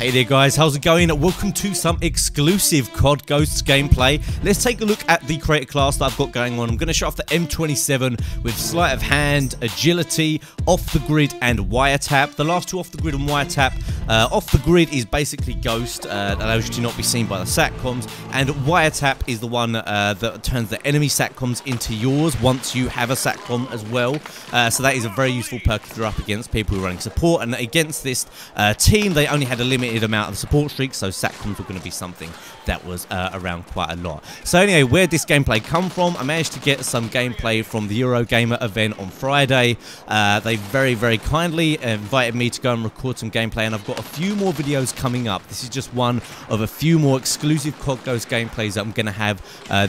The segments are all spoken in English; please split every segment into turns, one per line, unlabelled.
Hey there guys, how's it going? Welcome to some exclusive COD Ghosts gameplay. Let's take a look at the creator class that I've got going on. I'm going to show off the M27 with sleight of hand, agility, off the grid and wiretap. The last two off the grid and wiretap. Off the grid is basically Ghost, that allows you to not be seen by the SATCOMs, and wiretap is the one that turns the enemy SATCOMs into yours once you have a SATCOM as well. So that is a very useful perk if you're up against people who are running support, and against this team they only had a limited amount of support streaks, so SATCOMs were going to be something that was around quite a lot. So anyway, where did this gameplay come from? I managed to get some gameplay from the Eurogamer event on Friday. They very kindly invited me to go and record some gameplay, and I've got a few more videos coming up. This is just one of a few more exclusive COD Ghost gameplays that I'm going to have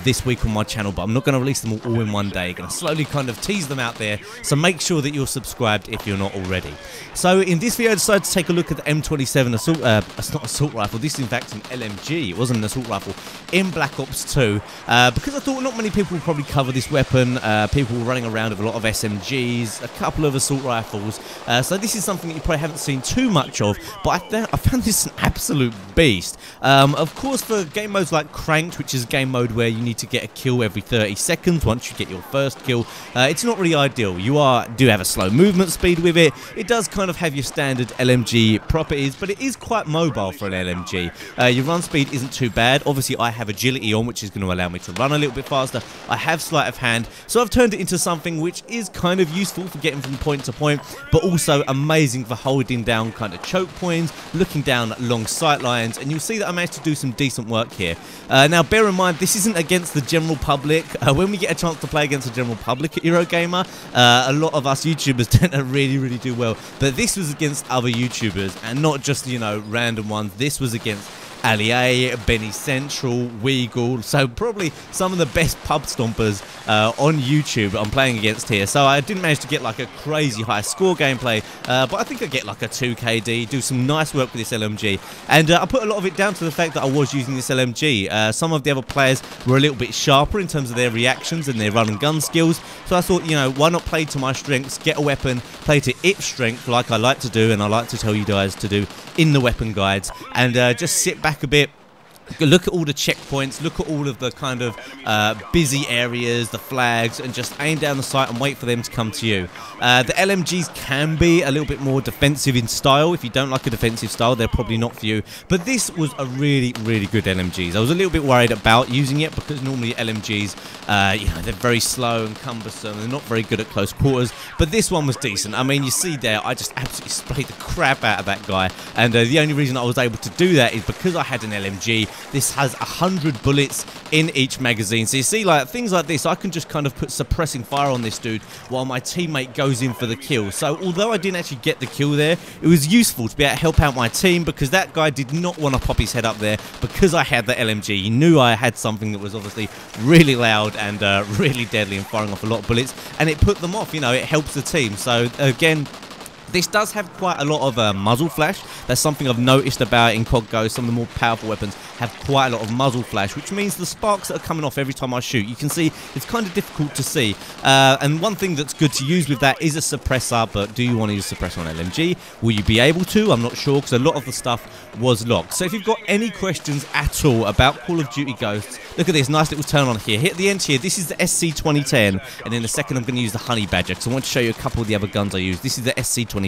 this week on my channel, but I'm not going to release them all in one day. I'm going to slowly kind of tease them out there, so make sure that you're subscribed if you're not already. So in this video I decided to take a look at the M27 assault, it's not assault rifle, this is in fact an LMG, it wasn't an assault rifle, in Black Ops 2, because I thought not many people would probably cover this weapon. People were running around with a lot of SMGs, a couple of assault rifles, so this is something that you probably haven't seen too much of, but I found this an absolute beast. Of course, for game modes like Cranked, which is a game mode where you need to get a kill every 30 seconds once you get your first kill, it's not really ideal. You do have a slow movement speed with it. It does kind of have your standard LMG properties, but it is quite mobile for an LMG. Your run speed isn't too bad. Obviously, I have agility on, which is going to allow me to run a little bit faster. I have sleight of hand, so I've turned it into something which is kind of useful for getting from point to point, but also amazing for holding down kind of choke points, looking down long sight lines, and you'll see that I managed to do some decent work here. Now, bear in mind, this isn't against the general public. When we get a chance to play against the general public at Eurogamer, a lot of us YouTubers tend to really do well, but this was against other YouTubers, and not just, you know, random ones. This was against IAR, Benny Central, Weagle, so probably some of the best pub stompers on YouTube I'm playing against here. So I didn't manage to get like a crazy high score gameplay, but I think I get like a 2 KD, do some nice work with this LMG, and I put a lot of it down to the fact that I was using this LMG. Some of the other players were a little bit sharper in terms of their reactions and their run and gun skills, so I thought, you know, why not play to my strengths, get a weapon, play to its strength like I like to do, and I like to tell you guys to do in the weapon guides, and just sit back a bit, look at all the checkpoints, look at all of the kind of busy areas, the flags, and just aim down the sight and wait for them to come to you. The LMGs can be a little bit more defensive in style. If you don't like a defensive style, they're probably not for you. But this was a really good LMGs. I was a little bit worried about using it because normally LMGs, you know, they're very slow and cumbersome. They're not very good at close quarters. But this one was decent. I mean, you see there, I just absolutely sprayed the crap out of that guy. And the only reason I was able to do that is because I had an LMG. This has 100 bullets in each magazine. So you see, like, things like this, I can just kind of put suppressing fire on this dude while my teammate goes in for the kill. So although I didn't actually get the kill there, it was useful to be able to help out my team, because that guy did not want to pop his head up there because I had the LMG. He knew I had something that was obviously really loud and really deadly and firing off a lot of bullets, and it put them off. You know, it helps the team. So again, this does have quite a lot of muzzle flash. That's something I've noticed about in COD Ghost. Some of the more powerful weapons have quite a lot of muzzle flash, which means the sparks that are coming off every time I shoot, you can see it's kind of difficult to see. And one thing that's good to use with that is a suppressor, but do you want to use a suppressor on LMG? Will you be able to? I'm not sure, because a lot of the stuff was locked. So if you've got any questions at all about Call of Duty Ghosts, look at this nice little turn on here. Hit the end here. This is the SC2010, and in a second I'm going to use the Honey Badger, because I want to show you a couple of the other guns I use. This is the SC2010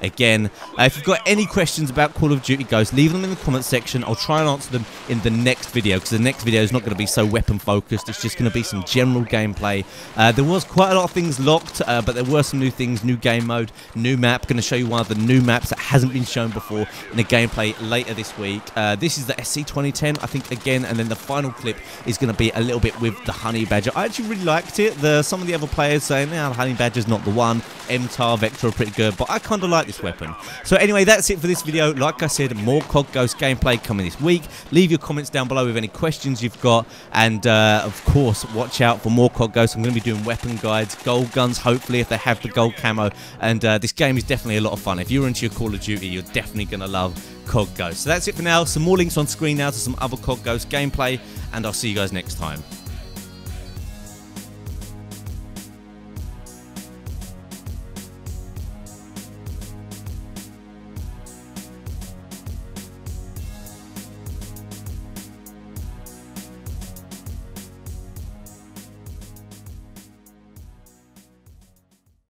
again. If you've got any questions about Call of Duty Ghosts, leave them in the comments section. I'll try and answer them in the next video, because the next video is not going to be so weapon focused. It's just going to be some general gameplay. There was quite a lot of things locked, but there were some new things, new game mode, new map. Going to show you one of the new maps that hasn't been shown before in a gameplay later this week. This is the SC2010, I think, again, and then the final clip is going to be a little bit with the Honey Badger. I actually really liked it. Some of the other players saying, nah, the Honey Badger's not the one. MTAR, Vector are pretty good, but I kind of like this weapon. So anyway, that's it for this video. Like I said, more COD Ghost gameplay coming this week. Leave your comments down below with any questions you've got, and of course, watch out for more COD Ghosts. I'm going to be doing weapon guides, gold guns, hopefully, if they have the gold camo, and this game is definitely a lot of fun. If you're into your Call of Duty, you're definitely going to love COD Ghost. So that's it for now. Some more links on screen now to some other COD Ghost gameplay, and I'll see you guys next time.